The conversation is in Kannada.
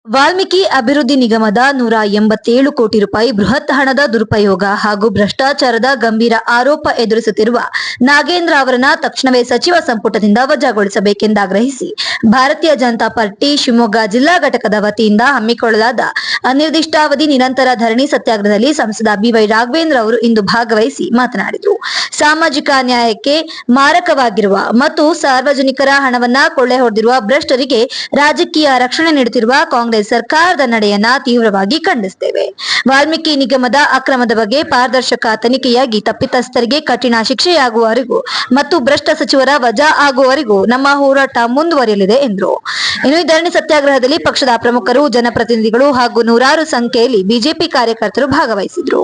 ವಾಲ್ಮೀಕಿ ಅಭಿವೃದ್ಧಿ ನಿಗಮದ 187 ಕೋಟಿ ರೂಪಾಯಿ ಬೃಹತ್ ಹಣದ ದುರುಪಯೋಗ ಹಾಗೂ ಭ್ರಷ್ಟಾಚಾರದ ಗಂಭೀರ ಆರೋಪ ಎದುರಿಸುತ್ತಿರುವ ನಾಗೇಂದ್ರ ಅವರನ್ನ ತಕ್ಷಣವೇ ಸಚಿವ ಸಂಪುಟದಿಂದ ವಜಾಗೊಳಿಸಬೇಕೆಂದಾಗ್ರಹಿಸಿ ಭಾರತೀಯ ಜನತಾ ಪಾರ್ಟಿ ಶಿವಮೊಗ್ಗ ಜಿಲ್ಲಾ ಘಟಕದ ವತಿಯಿಂದ ಹಮ್ಮಿಕೊಳ್ಳಲಾದ ಅನಿರ್ದಿಷ್ಟಾವಧಿ ನಿರಂತರ ಧರಣಿ ಸತ್ಯಾಗ್ರಹದಲ್ಲಿ ಸಂಸದ ಬಿವೈ ರಾಘವೇಂದ್ರ ಅವರು ಇಂದು ಭಾಗವಹಿಸಿ ಮಾತನಾಡಿದರು. ಸಾಮಾಜಿಕ ನ್ಯಾಯಕ್ಕೆ ಮಾರಕವಾಗಿರುವ ಮತ್ತು ಸಾರ್ವಜನಿಕರ ಹಣವನ್ನ ಕೊಳ್ಳೆ ಹೊಡೆದಿರುವ ಭ್ರಷ್ಟರಿಗೆ ರಾಜಕೀಯ ರಕ್ಷಣೆ ನೀಡುತ್ತಿರುವ ಕಾಂಗ್ರೆಸ್ ಸರ್ಕಾರದ ನಡೆಯನ್ನ ತೀವ್ರವಾಗಿ ಖಂಡಿಸುತ್ತೇವೆ. ವಾಲ್ಮೀಕಿ ನಿಗಮದ ಅಕ್ರಮದ ಬಗ್ಗೆ ಪಾರದರ್ಶಕ ತನಿಖೆಯಾಗಿ ತಪ್ಪಿತಸ್ಥರಿಗೆ ಕಠಿಣ ಶಿಕ್ಷೆಯಾಗುವವರೆಗೂ ಮತ್ತು ಭ್ರಷ್ಟ ಸಚಿವರ ವಜಾ ಆಗುವವರೆಗೂ ನಮ್ಮ ಹೋರಾಟ ಮುಂದುವರಿಯಲಿದೆ ಎಂದರು. ಇನ್ನು ಈ ಧರಣಿ ಸತ್ಯಾಗ್ರಹದಲ್ಲಿ ಪಕ್ಷದ ಪ್ರಮುಖರು, ಜನಪ್ರತಿನಿಧಿಗಳು ಹಾಗೂ ನೂರಾರು ಸಂಖ್ಯೆಯಲ್ಲಿ ಬಿಜೆಪಿ ಕಾರ್ಯಕರ್ತರು ಭಾಗವಹಿಸಿದ್ರು.